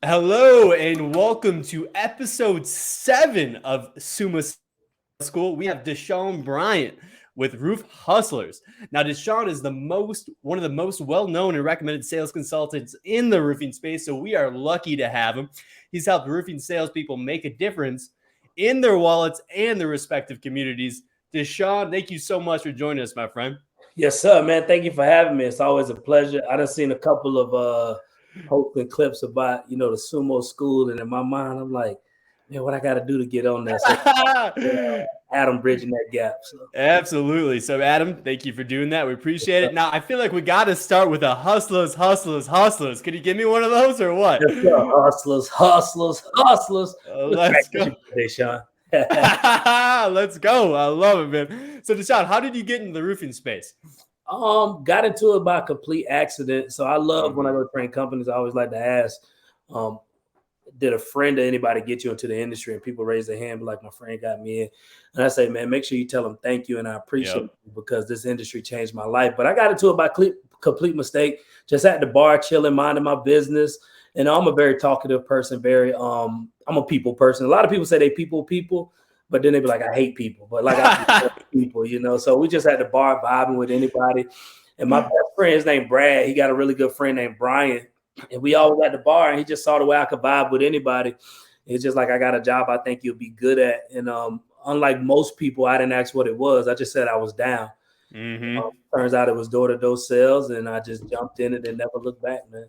Hello and welcome to episode 7 of Summa Sales School. We have Dashaun Bryant with Roof Hustlers. Now, Dashaun is one of the most well-known and recommended sales consultants in the roofing space, so we are lucky to have him. He's helped roofing salespeople make a difference in their wallets and their respective communities. Dashaun, thank you so much for joining us, my friend. Yes, sir, man. Thank you for having me. It's always a pleasure. I done seen a couple of posts and clips about the sumo school, and in my mind, I'm like, man, what I got to do to get on there? So Adam bridging that gap. So Absolutely. So, Adam, thank you for doing that. We appreciate it. Now, I feel like we got to start with a hustlers. Can you give me one of those or what? yes, sir. Hustlers. Let's go. Today, Sean. Let's go. I love it, man. So, Dashaun, how did you get into the roofing space? Got into it by complete accident. So I love when I go to train companies. I always like to ask, did a friend or anybody get you into the industry? And people raise their hand, but like, my friend got me in. And I say, man, make sure you tell them thank you and I appreciate it because this industry changed my life. But I got into it by complete mistake. Just at the bar, chilling, minding my business. And I'm a very talkative person. I'm a people person. A lot of people say they people. But then they be like, I hate people. But like, I hate people, So we just at the bar vibing with anybody. And my best friend is named Brad. He got a really good friend named Bryant. And we always at the bar, and he just saw the way I could vibe with anybody. It's just like, I got a job I think you'll be good at. And unlike most people, I didn't ask what it was. I just said I was down. Turns out it was door-to-door sales, and I just jumped in it and never looked back, man.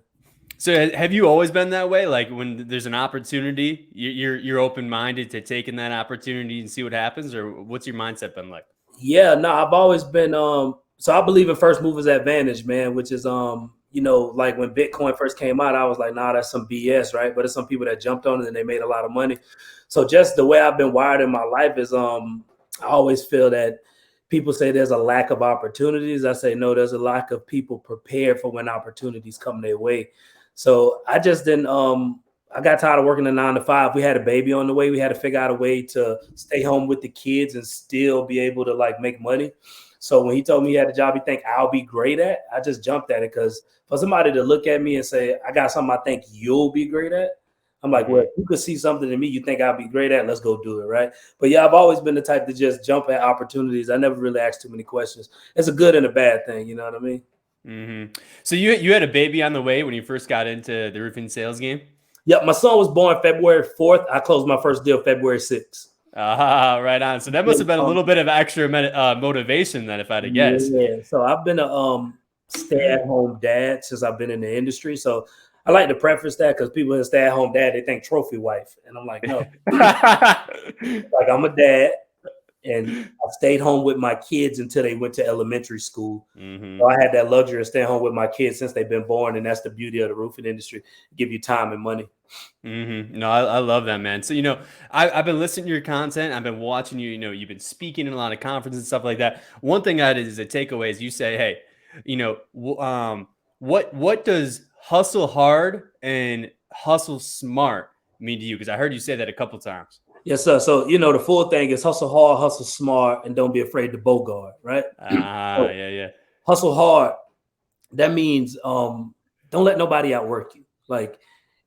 So have you always been that way? Like when there's an opportunity, you're open-minded to taking that opportunity and see what happens, or what's your mindset been like? Yeah, no, I've always been so I believe in first movers advantage, man, which is like when Bitcoin first came out, I was like, nah, that's some BS, right? But it's some people that jumped on it and they made a lot of money. So just the way I've been wired in my life is I always feel that people say there's a lack of opportunities. I say no, there's a lack of people prepared for when opportunities come their way. So I just didn't I got tired of working a 9 to 5. We had a baby on the way. We had to figure out a way to stay home with the kids and still be able to like make money. So when he told me he had a job he think I'll be great at, I just jumped at it because for somebody to look at me and say, I got something I think you'll be great at, I'm like, well, if you could see something in me you think I'll be great at, let's go do it, right? But yeah, I've always been the type to just jump at opportunities. I never really asked too many questions. It's a good and a bad thing, you know what I mean? So you had a baby on the way when you first got into the roofing sales game? Yep, my son was born February 4th. I closed my first deal February 6th. Right on. So that must have been a little bit of extra motivation then, if I had to guess. Yeah. So I've been a stay-at-home dad since I've been in the industry. So I like to preface that because people in stay-at-home dad, they think trophy wife. And I'm like, no. Like, I'm a dad. And I stayed home with my kids until they went to elementary school. So I had that luxury of staying home with my kids since they've been born. And that's the beauty of the roofing industry. Give you time and money. No, I love that, man. So, I've been listening to your content. I've been watching you, you've been speaking in a lot of conferences and stuff like that. One thing that is a takeaway is you say, hey, what does hustle hard and hustle smart mean to you? Because I heard you say that a couple times. Yes, sir. So, the full thing is hustle hard, hustle smart, and don't be afraid to bogart, right? Yeah. Hustle hard. That means don't let nobody outwork you. Like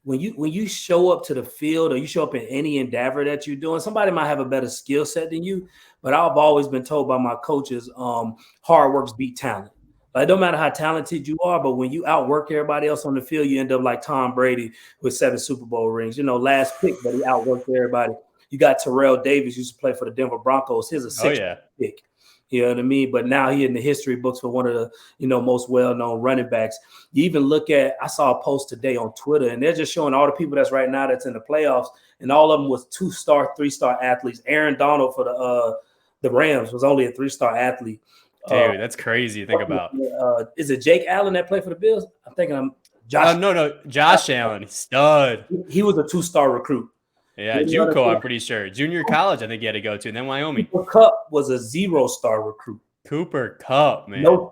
when you show up to the field or you show up in any endeavor that you're doing, somebody might have a better skill set than you. But I've always been told by my coaches, hard works beat talent. Like, it don't matter how talented you are, but when you outwork everybody else on the field, you end up like Tom Brady with 7 Super Bowl rings. Last pick, but he outworked everybody. You got Terrell Davis, used to play for the Denver Broncos. He's a 6th pick. You know what I mean? But now he in the history books for one of the, most well-known running backs. You even look at, I saw a post today on Twitter, and they're just showing all the people that's right now that's in the playoffs, and all of them was 2-star, 3-star athletes. Aaron Donald for the Rams was only a 3-star athlete. Dude, that's crazy to think about. Is it Jake Allen that played for the Bills? I'm thinking Josh. No, Josh Allen, stud. He was a 2-star recruit. Yeah, JUCO, I'm pretty sure. Junior college, I think he had to go to, and then Wyoming. Cooper Kupp was a 0-star recruit. Cooper Kupp, man. No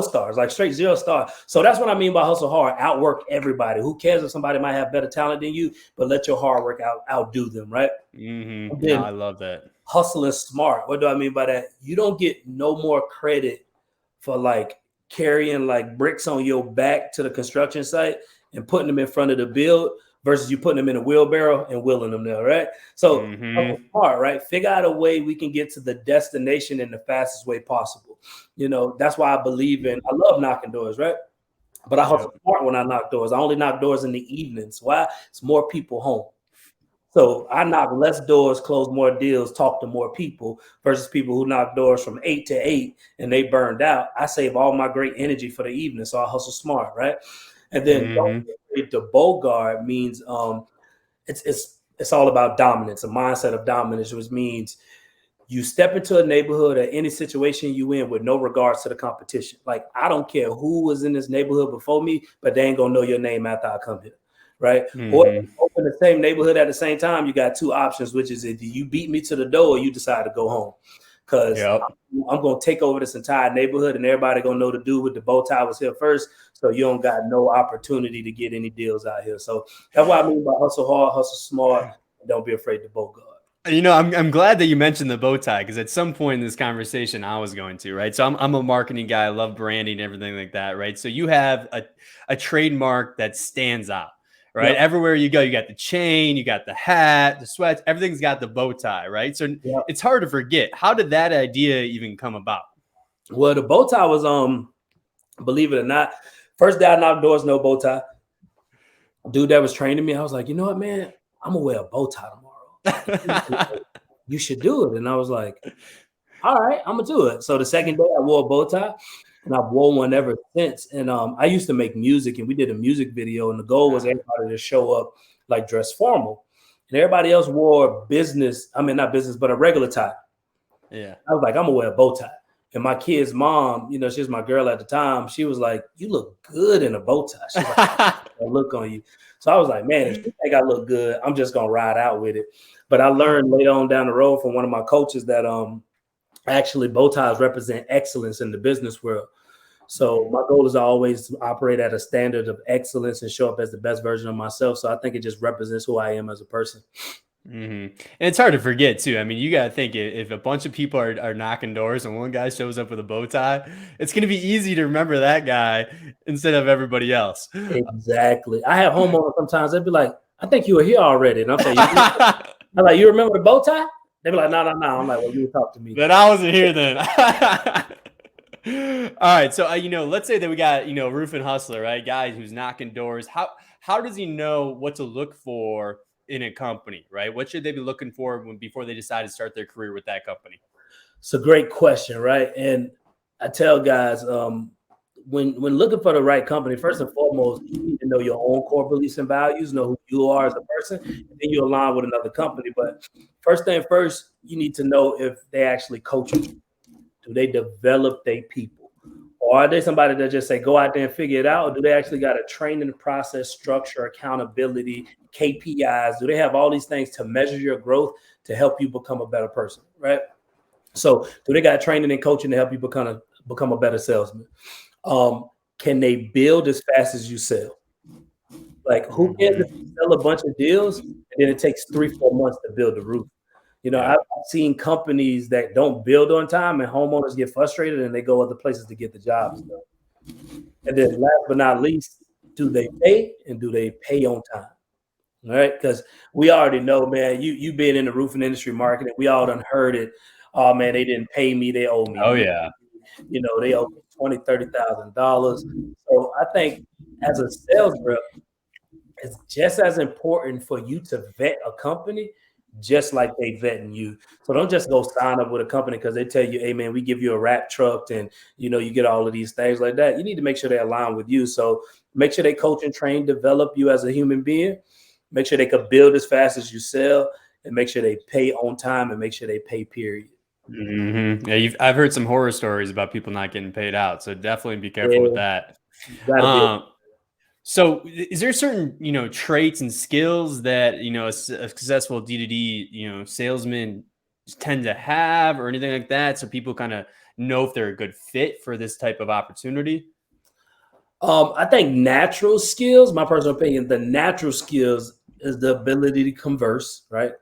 stars, like straight 0 star. So that's what I mean by hustle hard. Outwork everybody. Who cares if somebody might have better talent than you, but let your hard work outdo them, right? No, I love that. Hustle is smart. What do I mean by that? You don't get no more credit for like carrying like bricks on your back to the construction site and putting them in front of the build versus you putting them in a wheelbarrow and wheeling them there, right? So Mm-hmm. smart, right? Figure out a way we can get to the destination in the fastest way possible. That's why I believe I love knocking doors, right? But I hustle smart when I knock doors. I only knock doors in the evenings. Why? It's more people home. So I knock less doors, close more deals, talk to more people versus people who knock doors from 8 to 8 and they burned out. I save all my great energy for the evening, so I hustle smart, right? And then don't be afraid to bogart means it's all about dominance, a mindset of dominance, which means you step into a neighborhood or any situation you in with no regards to the competition. Like, I don't care who was in this neighborhood before me, but they ain't gonna know your name after I come here, right? Or if you open the same neighborhood at the same time, you got two options, which is either you beat me to the door or you decide to go home. Because I'm gonna take over this entire neighborhood and everybody gonna know the dude with the bow tie was here first. So you don't got no opportunity to get any deals out here. So that's what I mean by hustle hard, hustle smart, and don't be afraid to bogart. I'm glad that you mentioned the bow tie, because at some point in this conversation I was going to, right? So I'm a marketing guy. I love branding and everything like that, right? So you have a trademark that stands out, right? Yep. Everywhere you go, you got the chain, you got the hat, the sweats, everything's got the bow tie, right? So it's hard to forget. How did that idea even come about? Well, the bow tie was, believe it or not, first day I knocked doors, no bow tie. Dude that was training me, I was like, you know what, man? I'm gonna wear a bow tie tomorrow. You should do it. And I was like, all right, I'm gonna do it. So the second day I wore a bow tie and I've worn one ever since. And I used to make music and we did a music video, and the goal was everybody to show up like dressed formal. And everybody else wore not business, but a regular tie. Yeah. I was like, I'm gonna wear a bow tie. And my kid's mom, she was my girl at the time. She was like, you look good in a bow tie. She's like, I look on you. So I was like, man, if you think I look good, I'm just gonna ride out with it. But I learned later on down the road from one of my coaches that actually bow ties represent excellence in the business world. So my goal is always to operate at a standard of excellence and show up as the best version of myself. So I think it just represents who I am as a person. And it's hard to forget too. I mean, you got to think, if a bunch of people are knocking doors and one guy shows up with a bow tie, it's going to be easy to remember that guy instead of everybody else. Exactly. I have homeowners sometimes. They'd be like, I think you were here already. And I'm saying, I'm like, you remember the bow tie? They'd be like, no. I'm like, well, you talk to me. But I wasn't here then. All right. So, let's say that we got, roofing hustler, right? Guy who's knocking doors. How does he know what to look for in a company, right? What should they be looking for before they decide to start their career with that company? It's a great question, right? And I tell guys, when looking for the right company, first and foremost, you need to know your own core beliefs and values, know who you are as a person, and then you align with another company. But first thing first, you need to know if they actually coach you. Do they develop their people? Or are they somebody that just say, go out there and figure it out? Or do they actually got a training process, structure, accountability, KPIs? Do they have all these things to measure your growth to help you become a better person, right? So do they got training and coaching to help you become a better salesman? Can they build as fast as you sell? Like, who cares if you sell a bunch of deals and then it takes 3-4 months to build the roof? I've seen companies that don't build on time and homeowners get frustrated and they go other places to get the jobs done. And then last but not least, do they pay, and do they pay on time? All right, because we already know, man, you been in the roofing industry marketing, we all done heard it. Oh man, they didn't pay me, they owe me. Oh yeah. They owe me $20,000-$30,000. So I think as a sales rep, it's just as important for you to vet a company just like they vetting you. So don't just go sign up with a company because they tell you, hey man, we give you a wrap truck and you get all of these things like that. You need to make sure they align with you. So make sure they coach and train, develop you as a human being. Make sure they could build as fast as you sell, and make sure they pay on time, and make sure they pay, period. Yeah, I've heard some horror stories about people not getting paid out. So definitely be careful with that. So is there certain, traits and skills that, a successful D2D, salesman tend to have or anything like that? So people kind of know if they're a good fit for this type of opportunity? I think natural skills, my personal opinion, the natural skills is the ability to converse, right?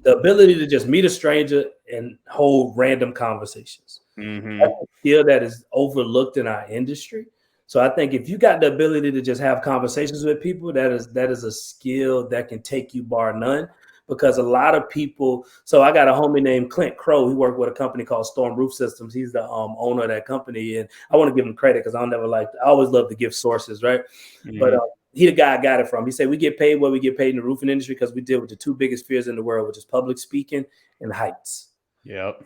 The ability to just meet a stranger and hold random conversations. That's a skill that is overlooked in our industry. So I think if you got the ability to just have conversations with people, that is a skill that can take you bar none. Because a lot of people, so I got a homie named Clint Crow. He worked with a company called Storm Roof Systems. He's the owner of that company, and I want to give him credit because I always love to give sources, right? Mm-hmm. But he the guy I got it from. He said we get paid what we get paid in the roofing industry because we deal with the two biggest fears in the world, which is public speaking and heights. Yep.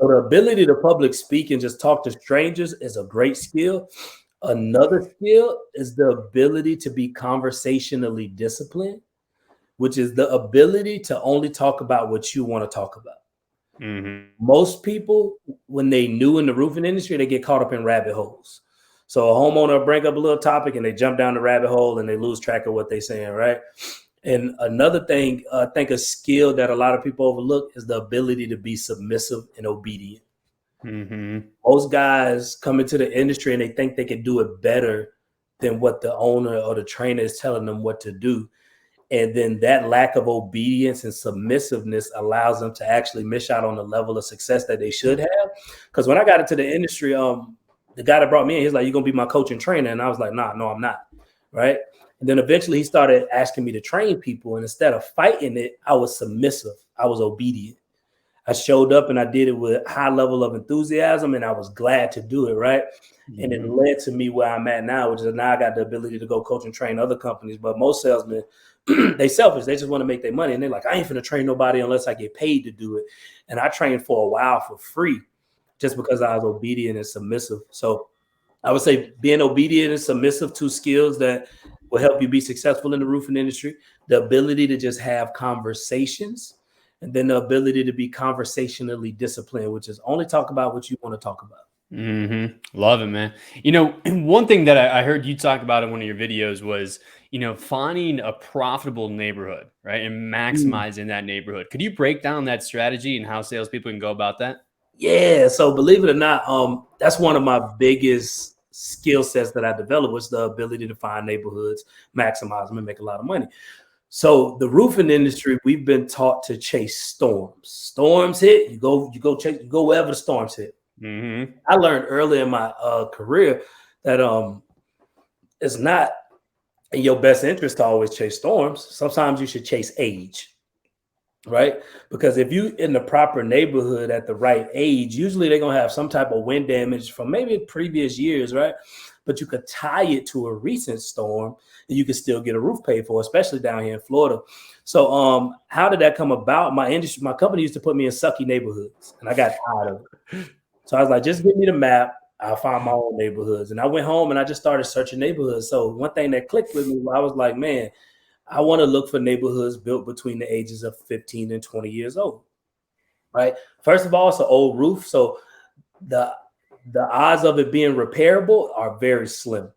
So the ability to public speak and just talk to strangers is a great skill. Another skill is the ability to be conversationally disciplined, which is the ability to only talk about what you want to talk about. Mm-hmm. Most people, when they new in the roofing industry, they get caught up in rabbit holes. So a homeowner will bring up a little topic and they jump down the rabbit hole and they lose track of what they're saying, right? And another thing, I think a skill that a lot of people overlook is the ability to be submissive and obedient. Mm-hmm. Most guys come into the industry and they think they can do it better than what the owner or the trainer is telling them what to do. And then that lack of obedience and submissiveness allows them to actually miss out on the level of success that they should have. Because when I got into the industry, the guy that brought me in, he's like, "You're going to be my coach and trainer." And I was like, "Nah, no, I'm not." Right. And then eventually he started asking me to train people. And instead of fighting it, I was submissive. I was obedient. I showed up and I did it with a high level of enthusiasm, and I was glad to do it, right? Mm-hmm. And it led to me where I'm at now, which is now I got the ability to go coach and train other companies. But most salesmen, they selfish. They just want to make their money. And they're like, "I ain't finna train nobody unless I get paid to do it." And I trained for a while for free just because I was obedient and submissive. So I would say being obedient and submissive, two skills that will help you be successful in the roofing industry. The ability to just have conversations, and then the ability to be conversationally disciplined, which is only talk about what you want to talk about. Mm-hmm. Love it, man. You know, one thing that I heard you talk about in one of your videos was, you know, finding a profitable neighborhood, right? And maximizing that neighborhood. Could you break down that strategy and how salespeople can go about that? Yeah. So believe it or not, that's one of my biggest skill sets that I developed, was the ability to find neighborhoods, maximize them, and make a lot of money. So the roofing industry, we've been taught to chase storms. Storms hit, you go wherever the storms hit. Mm-hmm. I learned early in my career that it's not in your best interest to always chase storms. Sometimes you should chase age, right? Because if you in the proper neighborhood at the right age, usually they're gonna have some type of wind damage from maybe previous years, right? But you could tie it to a recent storm and you could still get a roof paid for, especially down here in Florida. So how did that come about? My company used to put me in sucky neighborhoods, and I got tired of it. So I was like, just give me the map. I'll find my own neighborhoods. And I went home and I just started searching neighborhoods. So one thing that clicked with me, I was like, man, I want to look for neighborhoods built between the ages of 15 and 20 years old, right? First of all, it's an old roof. So the odds of it being repairable are very slim.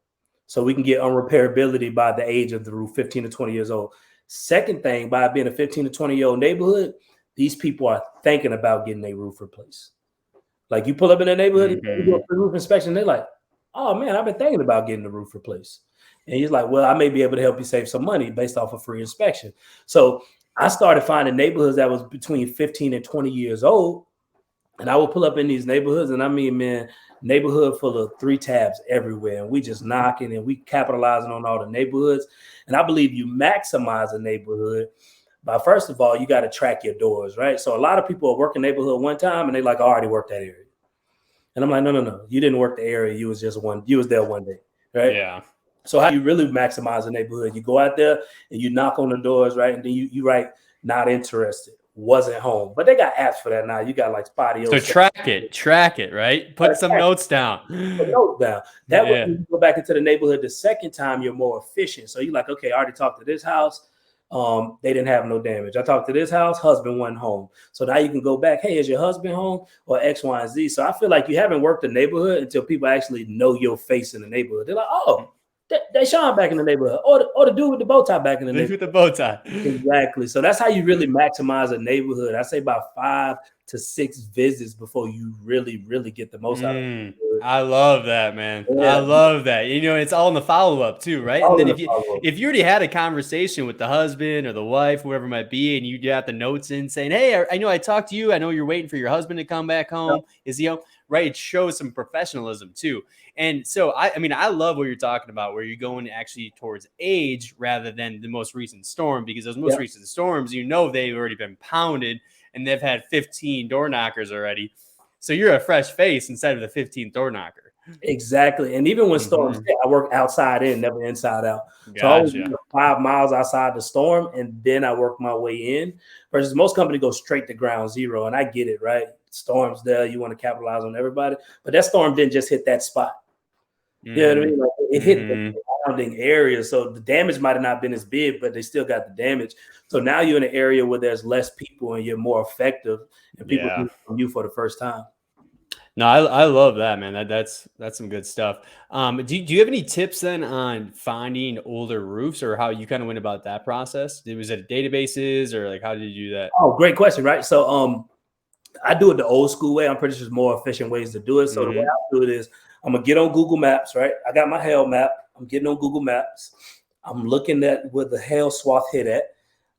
So we can get unrepairability by the age of the roof, 15 to 20 years old. Second thing, by being a 15 to 20-year-old neighborhood, these people are thinking about getting their roof replaced. Like you pull up in a neighborhood, you do a roof inspection, they're like, "Oh man, I've been thinking about getting the roof replaced." And he's like, "Well, I may be able to help you save some money based off a free inspection." So I started finding neighborhoods that was between 15 and 20 years old. And I would pull up in these neighborhoods, and I mean, man, neighborhood full of 3 tabs everywhere. And we just knocking and we capitalizing on all the neighborhoods. And I believe you maximize a neighborhood by, first of all, you got to track your doors, right? So a lot of people are working neighborhood one time and they like, "I already worked that area." And I'm like, no. You didn't work the area. You was there one day, right? Yeah. So how do you really maximize a neighborhood? You go out there and you knock on the doors, right? And then you write, "Not interested, wasn't home." But they got apps for that now. You got like Spotty. So track it, right? Put some notes down. Put notes down. That way you go back into the neighborhood the second time, you're more efficient. So you're like, okay, I already talked to this house. They didn't have no damage. I talked to this house, husband wasn't home. So now you can go back, "Hey, is your husband home?" or X, Y, and Z. So I feel like you haven't worked the neighborhood until people actually know your face in the neighborhood. They're like, "Oh, Dashaun back in the neighborhood," or the dude with the bow tie back in the neighborhood. With the bow tie. Exactly. So that's how you really maximize a neighborhood. I say about 5 to 6 visits before you really get the most out of it. I love that, man. Yeah. I love that. You know, it's all in the follow-up too, right? And then if you already had a conversation with the husband or the wife, whoever it might be, and you got the notes in saying, "Hey, I know I talked to you. I know you're waiting for your husband to come back home. Is he home?" right? It shows some professionalism too. And so I mean, I love what you're talking about, where you're going actually towards age rather than the most recent storm, because those most recent storms, you know, they've already been pounded and they've had 15 door knockers already. So you're a fresh face instead of the 15th door knocker. Exactly. And even when storms hit, I work outside in, never inside out. So I was 5 miles outside the storm, and then I work my way in. Versus most companies go straight to ground zero. And I get it, right? Storms there, you want to capitalize on everybody. But that storm didn't just hit that spot. You know what I mean? Like, it hit the surrounding area. So the damage might have not been as big, but they still got the damage. So now you're in an area where there's less people and you're more effective, and people hear from you for the first time. No, I love that, man. That's some good stuff. Do you have any tips then on finding older roofs, or how you kind of went about that process? Was it databases, or like how did you do that? Oh, great question, right? So I do it the old school way. I'm pretty sure there's more efficient ways to do it. So the way I do it is I'm gonna get on Google Maps, right? I got my hail map. I'm getting on Google Maps. I'm looking at where the hail swath hit at.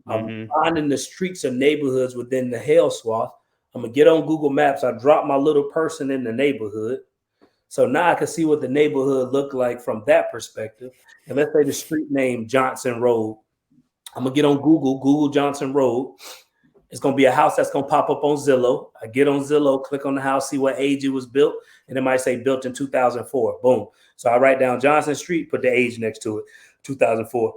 I'm finding the streets or neighborhoods within the hail swath. I'm gonna get on Google Maps. I drop my little person in the neighborhood. So now I can see what the neighborhood looked like from that perspective. And let's say the street name Johnson Road. I'm gonna get on Google Johnson Road. It's gonna be a house that's gonna pop up on Zillow. I get on Zillow, click on the house, see what age it was built, and it might say built in 2004. Boom. So I write down Johnson Street, put the age next to it, 2004.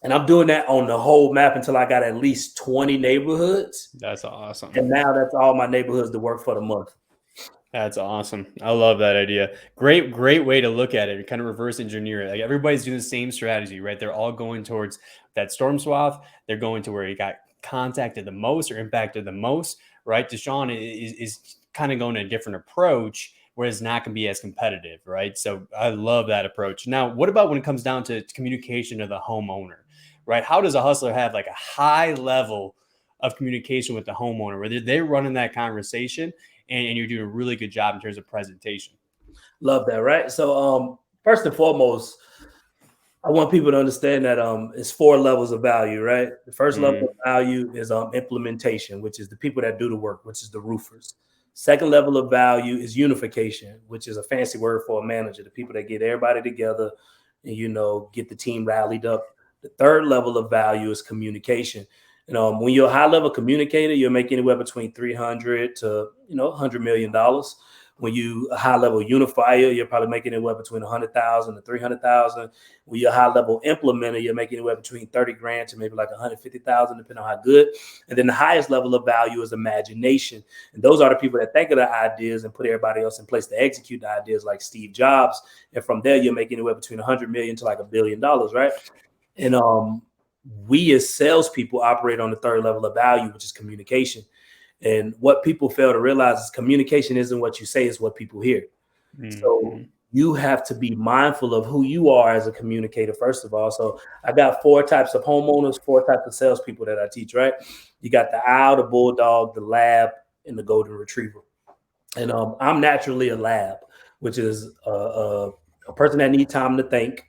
And I'm doing that on the whole map until I got at least 20 neighborhoods. That's awesome. And now that's all my neighborhoods to work for the month. That's awesome. I love that idea. Great way to look at it. Kind of reverse engineer it. Like everybody's doing the same strategy, right? They're all going towards that storm swath. They're going to where it got contacted the most or impacted the most, right? Dashaun is kind of going a different approach, where it's not going to be as competitive, right? So I love that approach. Now, what about when it comes down to communication to the homeowner, right? How does a hustler have like a high level of communication with the homeowner, where they're running that conversation and you're doing a really good job in terms of presentation? Love that, right? So first and foremost, I want people to understand that it's 4 levels of value, right? The first level of value is implementation, which is the people that do the work, which is the roofers. Second level of value is unification, which is a fancy word for a manager, the people that get everybody together and, you know, get the team rallied up. The third level of value is communication. When you're a high level communicator, you're making anywhere between $300 to $100 million. When you a high level unifier, you're probably making anywhere between $100,000 to $300,000. When you're a high level implementer, you're making anywhere between $30,000 to maybe like $150,000, depending on how good. And then the highest level of value is imagination. And those are the people that think of the ideas and put everybody else in place to execute the ideas, like Steve Jobs. And from there, you're making anywhere between $100 million to like $1 billion, right? And we as salespeople operate on the third level of value, which is communication. And what people fail to realize is communication isn't what you say, it's what people hear. So you have to be mindful of who you are as a communicator, first of all. So I got 4 types of homeowners, 4 types of salespeople that I teach, right? You got the owl, the bulldog, the lab, and the golden retriever. And I'm naturally a lab, which is a person that needs time to think,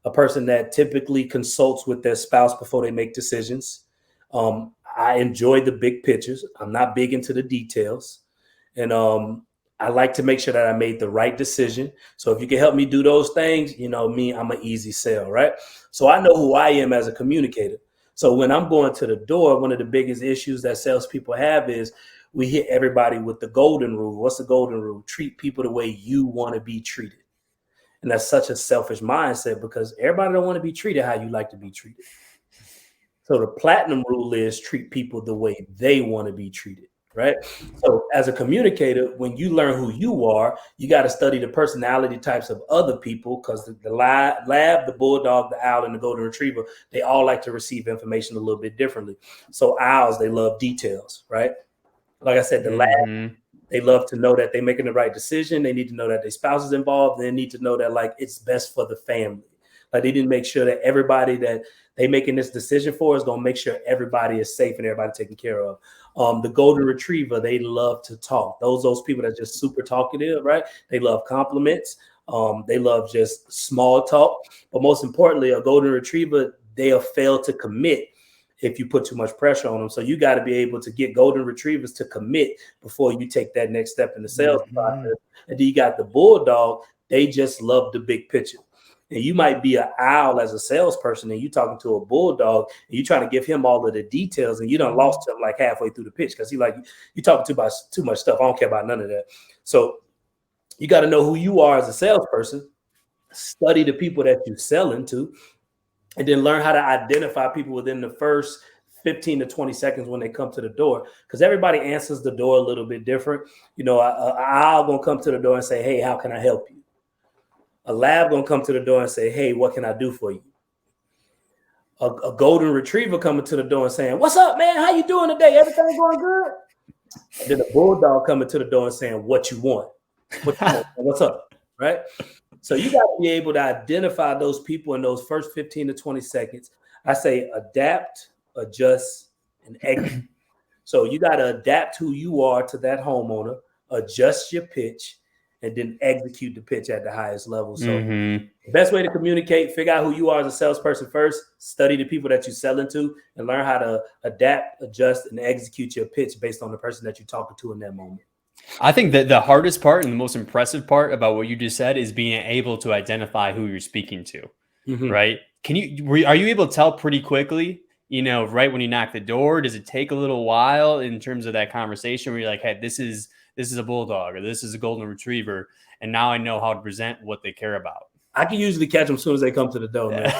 a person that typically consults with their spouse before they make decisions. I enjoy the big pictures. I'm not big into the details. And I like to make sure that I made the right decision. So if you can help me do those things, you know me, I'm an easy sell, right? So I know who I am as a communicator. So when I'm going to the door, one of the biggest issues that salespeople have is we hit everybody with the golden rule. What's the golden rule? Treat people the way you want to be treated. And that's such a selfish mindset, because everybody don't want to be treated how you like to be treated. So the platinum rule is treat people the way they want to be treated, right? So as a communicator, when you learn who you are, you got to study the personality types of other people, because the lab, the bulldog, the owl, and the golden retriever, they all like to receive information a little bit differently. So owls, they love details, right? Like I said, the lab, they love to know that they're making the right decision. They need to know that their spouse is involved. They need to know that like it's best for the family. Like they didn't make sure that everybody that they making this decision for is going to make sure everybody is safe and everybody taken care of. The golden retriever, they love to talk. Those people that are just super talkative, right? They love compliments. They love just small talk. But most importantly, a golden retriever, they'll fail to commit if you put too much pressure on them. So you got to be able to get golden retrievers to commit before you take that next step in the sales process. And then you got the bulldog. They just love the big picture. And you might be an owl as a salesperson, and you talking to a bulldog, and you trying to give him all of the details, and you done lost him like halfway through the pitch because he like, you talking too much stuff. I don't care about none of that. So you got to know who you are as a salesperson, study the people that you're selling to, and then learn how to identify people within the first 15 to 20 seconds when they come to the door, because everybody answers the door a little bit different. You know, an owl gonna come to the door and say, hey, how can I help you? A lab gonna come to the door and say, hey, what can I do for you? A golden retriever coming to the door and saying, what's up, man? How you doing today? Everything going good? And then a bulldog coming to the door and saying, what you want? What's up, right? So you got to be able to identify those people in those first 15 to 20 seconds. I say adapt, adjust, and execute. So you got to adapt who you are to that homeowner, adjust your pitch, and then execute the pitch at the highest level. So the best way to communicate, figure out who you are as a salesperson first, study the people that you're selling to, and learn how to adapt, adjust, and execute your pitch based on the person that you're talking to in that moment. I think that the hardest part and the most impressive part about what you just said is being able to identify who you're speaking to, right? Are you able to tell pretty quickly, you know, right when you knock the door? Does it take a little while in terms of that conversation where you're like, hey, this is a bulldog or this is a golden retriever, and now I know how to present what they care about? I can usually catch them as soon as they come to the door, man.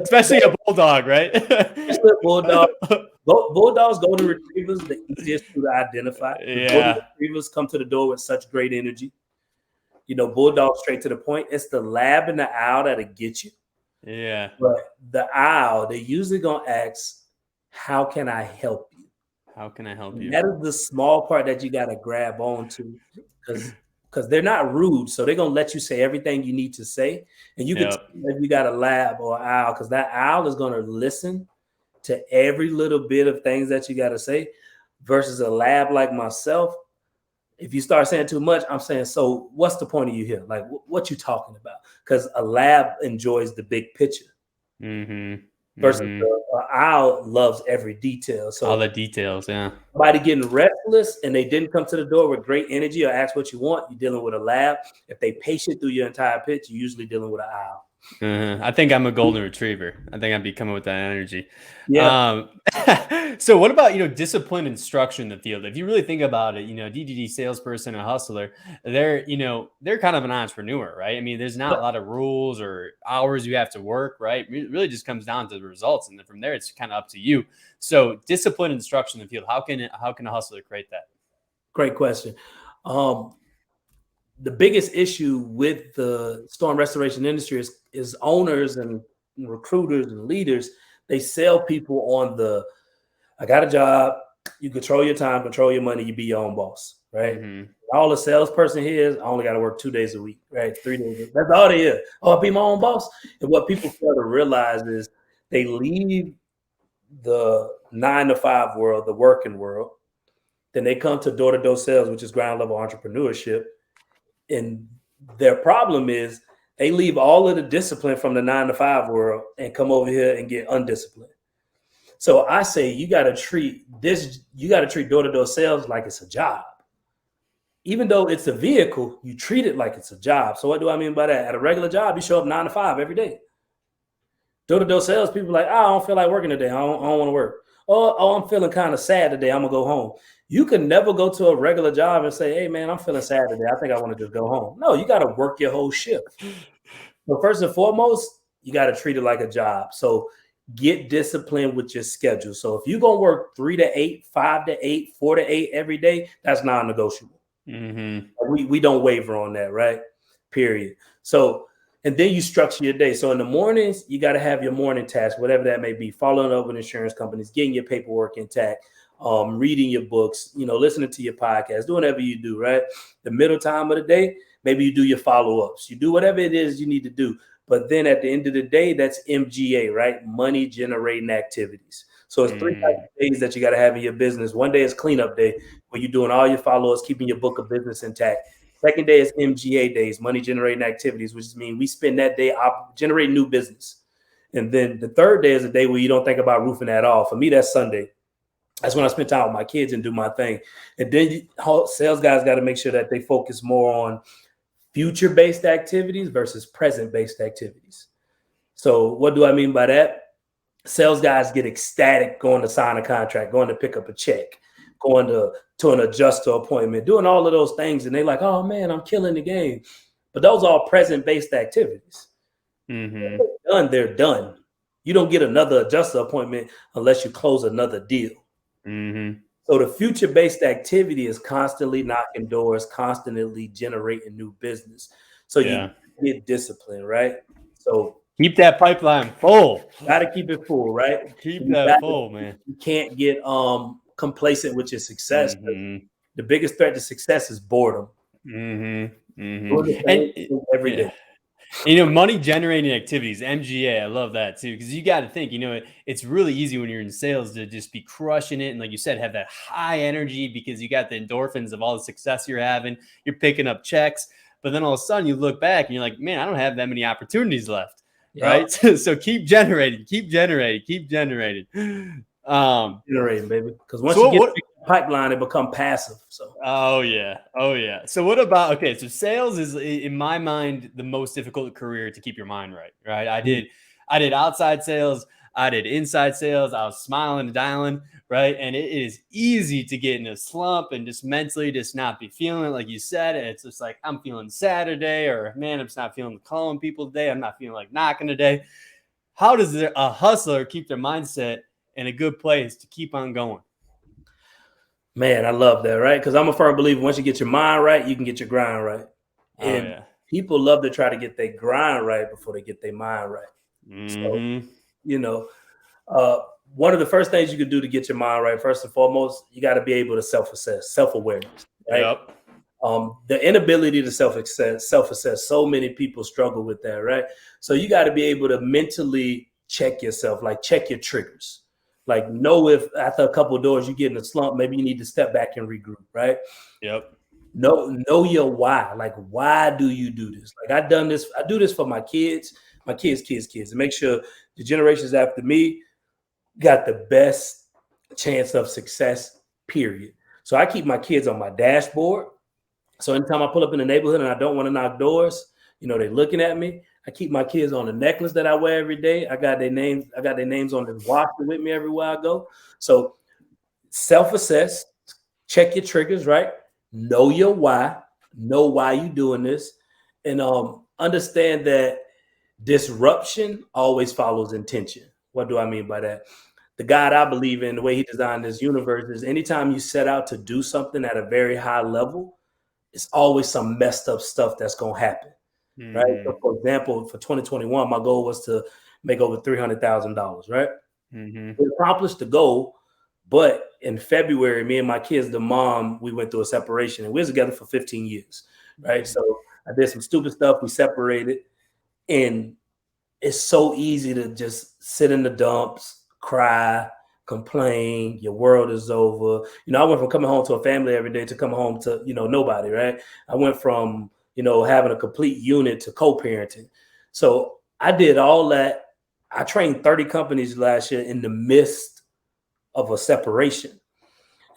Especially a bulldog, right? Bulldog. Bulldogs, golden retrievers, the easiest to identify. Golden retrievers come to the door with such great energy. You know, bulldogs straight to the point. It's the lab and the owl that'll get you. Yeah. But the owl, they usually gonna ask, how can I help you? How can I help you? That is the small part that you gotta grab onto, because they're not rude. So they're gonna let you say everything you need to say. And you can tell if you got a lab or an owl, because that owl is gonna listen to every little bit of things that you got to say, versus a lab like myself. If you start saying too much, I'm saying, so what's the point of you here? Like, what you talking about? Because a lab enjoys the big picture. Versus the owl loves every detail. So all the details, yeah. Somebody getting restless and they didn't come to the door with great energy or ask what you want, you're dealing with a lab. If they patient through your entire pitch, you're usually dealing with an owl. I think I'm a golden retriever. I think I'd be coming with that energy. Yeah. So what about, you know, disciplined instruction in the field? If you really think about it, you know, DDD salesperson and hustler, they're kind of an entrepreneur, right? I mean, there's not a lot of rules or hours you have to work, right? It really just comes down to the results. And then from there, it's kind of up to you. So disciplined instruction in the field, how can a hustler create that? Great question. The biggest issue with the storm restoration industry is owners and recruiters and leaders. They sell people on I got a job, you control your time, control your money, you be your own boss, right? All a salesperson here is, I only got to work 2 days a week, right? 3 days. That's all they is. Oh, I'll be my own boss. And what people fail to realize is they leave the 9-to-5 world, the working world. Then they come to door-to-door sales, which is ground level entrepreneurship. And their problem is they leave all of the discipline from the 9-to-5 world and come over here and get undisciplined. So I say you got to treat door-to-door sales like it's a job. Even though it's a vehicle, you treat it like it's a job. So what do I mean by that? At a regular job, you show up 9 to 5 every day. Door-to-door sales, people are like, I don't feel like working today. I don't want to work. Oh, I'm feeling kind of sad today. I'm going to go home. You can never go to a regular job and say, hey, man, I'm feeling sad today. I think I want to just go home. No, you got to work your whole shift. But first and foremost, you got to treat it like a job. So get disciplined with your schedule. So if you're going to work 3 to 8, 5 to 8, 4 to 8 every day, that's non-negotiable. We don't waver on that, right? Period. So, and then you structure your day. So in the mornings, you got to have your morning task, whatever that may be, following up with insurance companies, getting your paperwork intact, reading your books, listening to your podcast, doing whatever you do, right? The middle time of the day, maybe you do your follow-ups. You do whatever it is you need to do. But then at the end of the day, that's MGA, right? Money generating activities. So it's 3 types of days that you got to have in your business. One day is cleanup day, where you're doing all your follow-ups, keeping your book of business intact. Second day is MGA days, money generating activities, which means we spend that day generating new business. And then the third day is a day where you don't think about roofing at all. For me, that's Sunday. That's when I spend time with my kids and do my thing. And then sales guys got to make sure that they focus more on future-based activities versus present-based activities. So what do I mean by that? Sales guys get ecstatic going to sign a contract, going to pick up a check, going to an adjuster appointment, doing all of those things. And they're like, oh, man, I'm killing the game. But those are all present-based activities. Mm-hmm. They're done. You don't get another adjuster appointment unless you close another deal. Mm-hmm. So the future-based activity is constantly knocking doors, constantly generating new business. So you get discipline, right? So keep that pipeline full. Got to keep it full, right? Keep that full, man. You can't get complacent with your success. Mm-hmm. The biggest threat to success is boredom. Mm-hmm. Mm-hmm. Doing the same thing every day. You know, money generating activities, MGA, I love that too, because you got to think, you know, it's really easy when you're in sales to just be crushing it. And like you said, have that high energy because you got the endorphins of all the success you're having. You're picking up checks. But then all of a sudden you look back and you're like, man, I don't have that many opportunities left. Yep. Right. So keep generating. Generating, baby. Because once you get the pipeline, it becomes passive. So oh yeah. So what about so sales is in my mind the most difficult career to keep your mind right. I did outside sales, I did inside sales, I was smiling and dialing, right? And it is easy to get in a slump and just mentally just not be feeling it. Like you said, it's just like I'm feeling sad today, or man, I'm just not feeling calling people today, I'm not feeling like knocking today. How does a hustler keep their mindset in a good place to keep on going? Man, I love that, right? Because I'm a firm believer, once you get your mind right, you can get your grind right. And people love to try to get their grind right before they get their mind right. Mm-hmm. So, you know, one of the first things you can do to get your mind right, first and foremost, you got to be able to self-assess, self-awareness, right? Yep. The inability to self-assess, so many people struggle with that, right? So you got to be able to mentally check yourself, like check your triggers. Like know if after a couple of doors you get in a slump, maybe you need to step back and regroup, right? Yep. Know your why. Like, why do you do this? Like I do this for my kids, and make sure the generations after me got the best chance of success, period. So I keep my kids on my dashboard. So anytime I pull up in the neighborhood and I don't want to knock doors, you know, they're looking at me. I keep my kids on the necklace that I wear every day. I got their names on the watch with me everywhere I go. So self-assess, check your triggers, right? Know your why, know why you're doing this, and understand that disruption always follows intention. What do I mean by that? The God I believe in, the way he designed this universe, is anytime you set out to do something at a very high level, it's always some messed up stuff that's going to happen. Right. So for example, for 2021, my goal was to make over $300,000. Right. We accomplished the goal, but in February, me and my kids, the mom, we went through a separation, and we were together for 15 years. Right. So I did some stupid stuff. We separated, and it's so easy to just sit in the dumps, cry, complain. Your world is over. You know, I went from coming home to a family every day to coming home to, you know, nobody. Right. I went from, you know, having a complete unit to co-parenting. So I did all that. I trained 30 companies last year in the midst of a separation.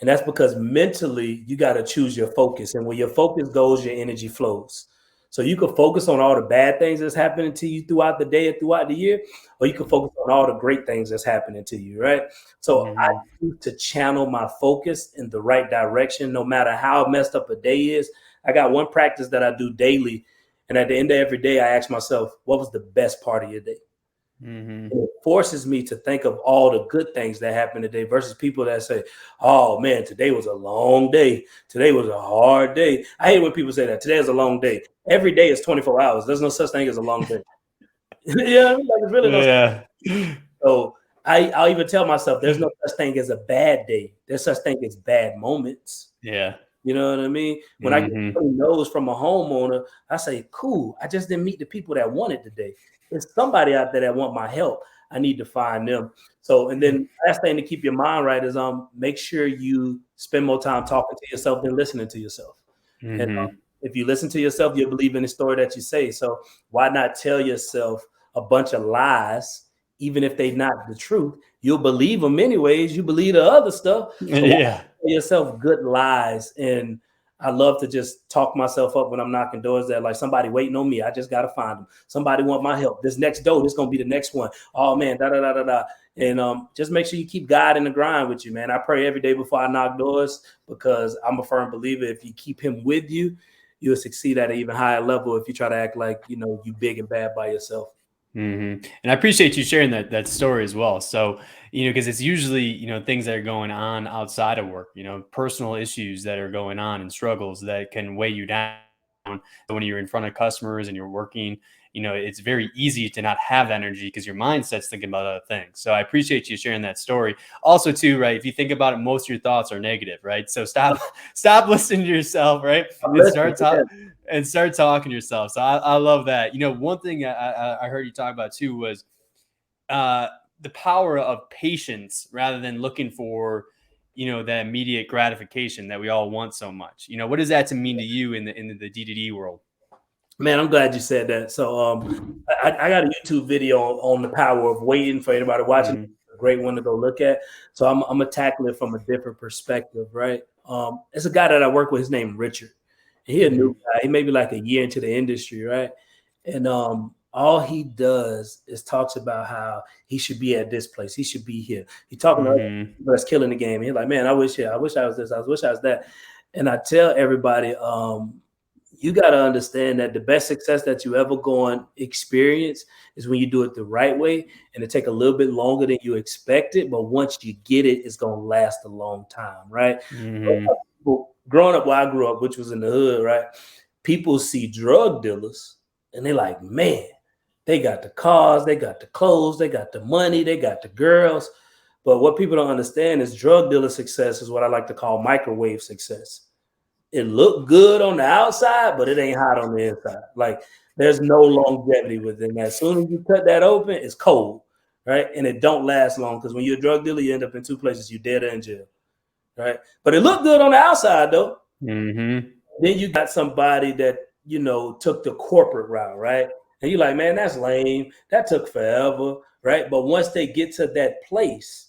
And that's because mentally you got to choose your focus. And where your focus goes, your energy flows. So you can focus on all the bad things that's happening to you throughout the day and throughout the year, or you can focus on all the great things that's happening to you, right? So I choose to channel my focus in the right direction, no matter how messed up a day is. I got one practice that I do daily. And at the end of every day, I ask myself, what was the best part of your day? And it forces me to think of all the good things that happened today versus people that say, oh, man, today was a long day. Today was a hard day. I hate when people say that. Today is a long day. Every day is 24 hours. There's no such thing as a long day. Yeah, like it's really no such thing. So I'll even tell myself there's no such thing as a bad day. There's such thing as bad moments. Yeah. You know what I mean? When I get no's from a homeowner, I say, cool, I just didn't meet the people that want it today. There's somebody out there that want my help. I need to find them. So, and then last thing to keep your mind right is make sure you spend more time talking to yourself than listening to yourself. And if you listen to yourself, you'll believe in the story that you say. So why not tell yourself a bunch of lies even if they're not the truth, you'll believe them anyways. You believe the other stuff. So Yeah. tell yourself good lies. And I love to just talk myself up when I'm knocking doors that like somebody waiting on me. I just got to find them. Somebody want my help. This next door, this going to be the next one. Oh man, da, da, da, da, da. And just make sure you keep God in the grind with you, man. I pray every day before I knock doors because I'm a firm believer. If you keep him with you, you'll succeed at an even higher level if you try to act like, you know, you big and bad by yourself. Mm-hmm. And I appreciate you sharing that story as well. So, you know, because it's usually, you know, things that are going on outside of work, you know, personal issues that are going on and struggles that can weigh you down. When you're in front of customers and you're working, you know, it's very easy to not have that energy because your mindset's thinking about other things. So I appreciate you sharing that story. Also, too, right? If you think about it, most of your thoughts are negative, right? So stop listening to yourself, right? And start talking to yourself. So I love that. You know, one thing I heard you talk about too was the power of patience rather than looking for, you know, that immediate gratification that we all want so much. You know, what does that mean to you in the D2D world? Man, I'm glad you said that. So I got a YouTube video on the power of waiting for anybody watching. Mm-hmm. A great one to go look at. So I'm gonna tackle it from a different perspective, right? It's a guy that I work with. His name Richard. He a new guy. He may be like a year into the industry, right? And all he does is talks about how he should be at this place. He should be here. He talking to other people that's killing the game. He's like, man, I wish I was this. I wish I was that. And I tell everybody, you got to understand that the best success that you ever going to experience is when you do it the right way, and it take a little bit longer than you expected. But once you get it, it's going to last a long time, right? Growing up where I grew up, which was in the hood, right? People see drug dealers and they're like, man, they got the cars, they got the clothes, they got the money, they got the girls. But what people don't understand is drug dealer success is what I like to call microwave success. It looked good on the outside, but it ain't hot on the inside. Like there's no longevity within that. As soon as you cut that open, it's cold, right? And it don't last long because when you're a drug dealer, you end up in two places: you dead or in jail, right? But it looked good on the outside, though. Then you got somebody that you know took the corporate route, right? And you're like, man, that's lame. That took forever, right? But once they get to that place,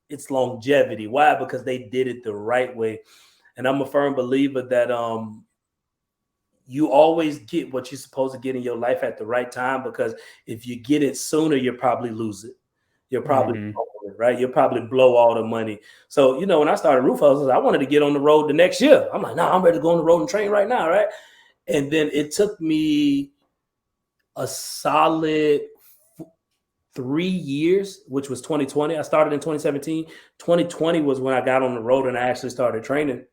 it's longevity. Why? Because they did it the right way. And I'm a firm believer that you always get what you're supposed to get in your life at the right time, because if you get it sooner, you'll probably lose it. You'll probably blow it, right? You'll probably blow all the money. So, you know, when I started Roof Hustlers, I wanted to get on the road the next year. I'm like, I'm ready to go on the road and train right now, right? And then it took me a solid 3 years, which was 2020. I started in 2017. 2020 was when I got on the road and I actually started training.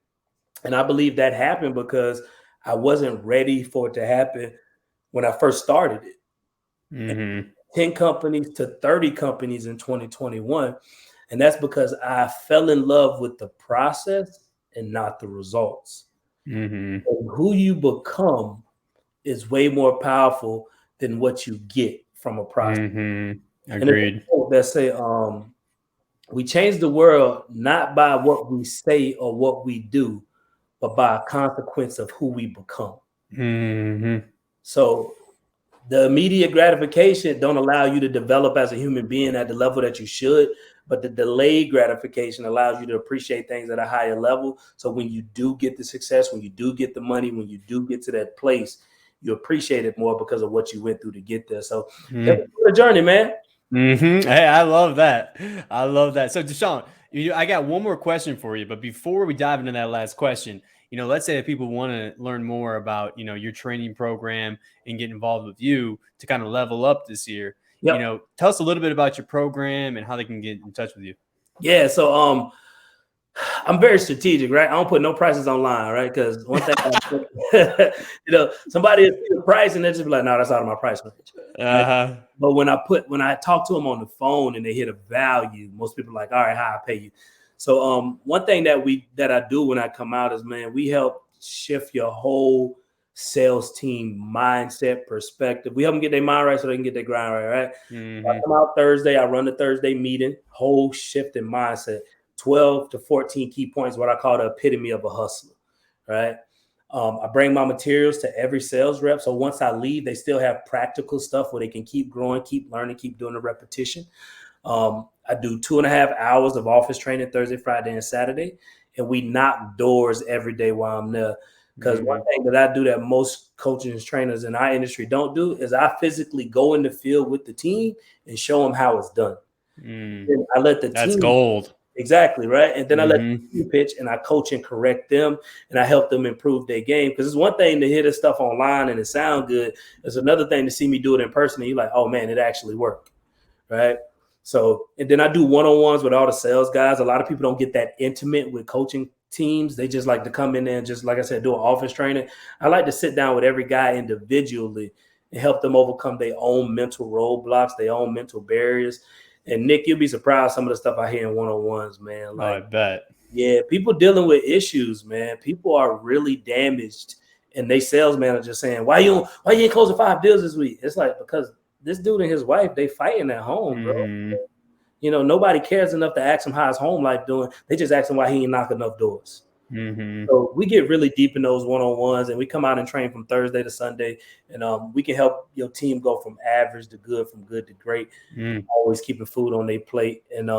And I believe that happened because I wasn't ready for it to happen when I first started it. 10 companies to 30 companies in 2021. And that's because I fell in love with the process and not the results. And who you become is way more powerful than what you get from a process. Agreed. And that say, we change the world not by what we say or what we do, but by a consequence of who we become. So the immediate gratification don't allow you to develop as a human being at the level that you should, but the delayed gratification allows you to appreciate things at a higher level. So when you do get the success, when you do get the money, when you do get to that place, you appreciate it more because of what you went through to get there. So it's a journey, man. Hey, I love that. I love that. So Dashaun, I got one more question for you, but before we dive into that last question, you know, let's say that people want to learn more about, you know, your training program and get involved with you to kind of level up this year. You know, tell us a little bit about your program and how they can get in touch with you. Yeah. So, I'm very strategic, right? I don't put no prices online, right? Because one thing, you know, somebody will see the price and they just be like, no, that's out of my price range. Right? But when I talk to them on the phone and they hit a value, most people are like, all right, how I pay you. So one thing that I do when I come out is, man, we help shift your whole sales team mindset perspective. We help them get their mind right so they can get their grind right, right? I come out Thursday, I run the Thursday meeting, whole shift in mindset. 12 to 14 key points, what I call the epitome of a hustler, right? I bring my materials to every sales rep. So once I leave, they still have practical stuff where they can keep growing, keep learning, keep doing the repetition. I do 2.5 hours of office training Thursday, Friday, and Saturday. And we knock doors every day while I'm there. Because one thing that I do that most coaches and trainers in our industry don't do is I physically go in the field with the team and show them how it's done. And I let the That's team gold. Exactly, right? And then I let the team pitch and I coach and correct them and I help them improve their game. Because it's one thing to hear this stuff online and it sound good. It's another thing to see me do it in person and you're like, oh man, it actually worked, right? So, and then I do one-on-ones with all the sales guys. A lot of people don't get that intimate with coaching teams. They just like to come in there and just, like I said, do an office training. I like to sit down with every guy individually and help them overcome their own mental roadblocks, their own mental barriers. And Nick, you'll be surprised some of the stuff I hear in one-on-ones, man. Like, I bet. Yeah, people dealing with issues, man. People are really damaged, and they sales manager saying, "Why you ain't closing 5 deals this week?" It's like because this dude and his wife they fighting at home, bro. You know, nobody cares enough to ask him how his home life doing. They just ask him why he ain't knocking enough doors. So we get really deep in those one-on-ones, and we come out and train from Thursday to Sunday, and we can help your team go from average to good, from good to great. Always keeping food on their plate and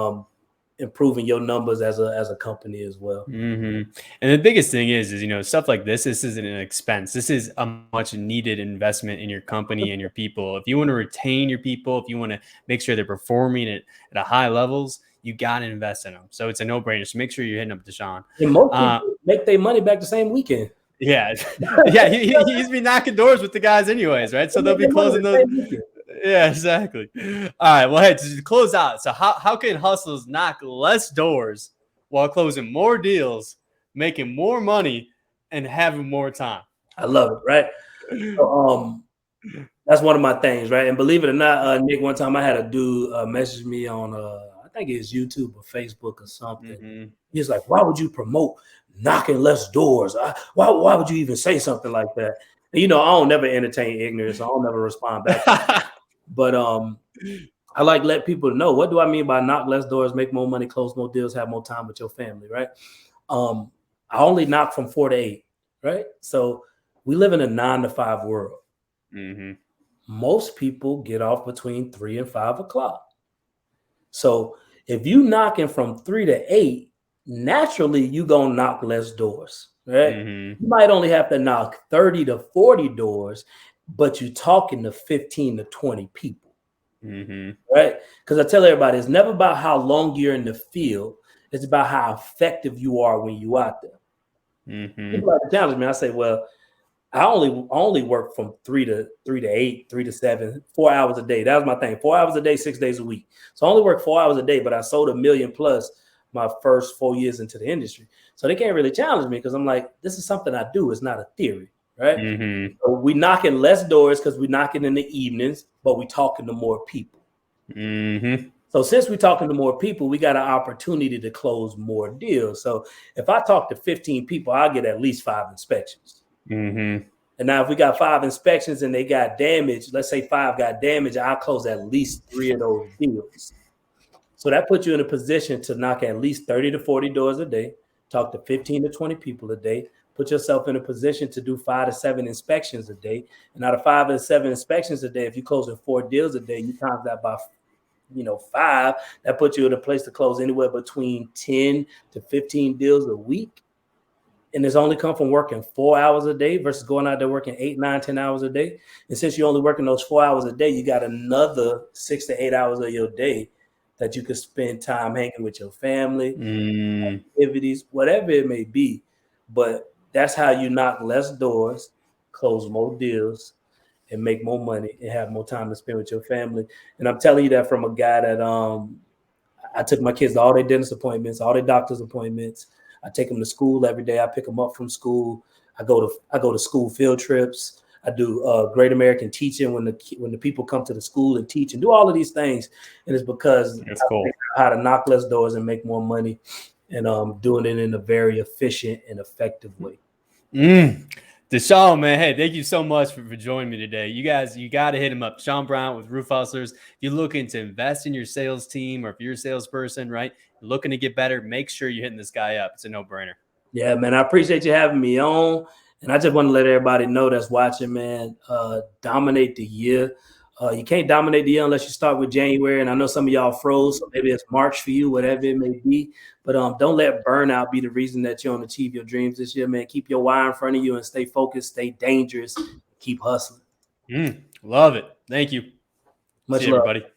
improving your numbers as a company as well. And the biggest thing is stuff like this isn't an expense. This is a much needed investment in your company and your people. If you want to retain your people, if you want to make sure they're performing at a high levels, you got to invest in them. So it's a no-brainer. So make sure you're hitting up Dashaun. And most people make their money back the same weekend. Yeah. Yeah. He's been knocking doors with the guys anyways, right? So they'll be closing those. Yeah, exactly. All right. Well, hey, to close out. So how can hustlers knock less doors while closing more deals, making more money, and having more time? I love it, right? So, that's one of my things, right? And believe it or not, Nick, one time I had a dude message me on, I think it's YouTube or Facebook or something. He's like, why would you promote knocking less doors? Why would you even say something like that? And, I don't never entertain ignorance. So I don't never respond back. But I like let people know, what do I mean by knock less doors, make more money, close more deals, have more time with your family, right? I only knock from 4 to 8, right? So we live in a 9 to 5 world. Most people get off between 3 and 5 o'clock. So if you knocking from 3 to 8, naturally you gonna knock less doors, right? You might only have to knock 30 to 40 doors, but you're talking to 15 to 20 people, right? Because I tell everybody, it's never about how long you're in the field. It's about how effective you are when you out there. People like to challenge me. I say, well, I only work from 3 to 8, 3 to 7, 4 hours a day. That was my thing. 4 hours a day, 6 days a week. So I only work 4 hours a day, but I sold $1 million plus my first 4 years into the industry. So they can't really challenge me because I'm like, this is something I do. It's not a theory. Right. So we knocking less doors because we knocking in the evenings, but we talking to more people. So since we talking to more people, we got an opportunity to close more deals. So if I talk to 15 people, I'll get at least 5 inspections. And now if we got 5 inspections and they got damage, let's say 5 got damage, I'll close at least 3 of those deals. So that puts you in a position to knock at least 30 to 40 doors a day, talk to 15 to 20 people a day, put yourself in a position to do 5 to 7 inspections a day. And out of 5 to 7 inspections a day, if you're closing 4 deals a day, you times that by 5, that puts you in a place to close anywhere between 10 to 15 deals a week. And it's only come from working 4 hours a day versus going out there working 8, 9, 10 hours a day. And since you're only working those 4 hours a day, you got another 6 to 8 hours of your day that you could spend time hanging with your family, activities, whatever it may be. But that's how you knock less doors, close more deals, and make more money and have more time to spend with your family. And I'm telling you that from a guy that I took my kids to all their dentist appointments, all their doctor's appointments. I take them to school every day. I pick them up from school. I go to school field trips. I do Great American Teaching when the people come to the school and teach and do all of these things. And it's because I figure out how to knock less doors and make more money, and doing it in a very efficient and effective way. Dashaun, man, hey, thank you so much for joining me today. You guys, you got to hit him up. Dashaun Bryant with Roof Hustlers. If you're looking to invest in your sales team, or if you're a salesperson, right, you're looking to get better, make sure you're hitting this guy up. It's a no-brainer. Yeah, man, I appreciate you having me on. And I just want to let everybody know that's watching, man, dominate the year. You can't dominate the year unless you start with January. And I know some of y'all froze, so maybe it's March for you, whatever it may be. But don't let burnout be the reason that you don't achieve your dreams this year, man. Keep your why in front of you and stay focused, stay dangerous, keep hustling. Love it. Thank you. Much See you, love. everybody.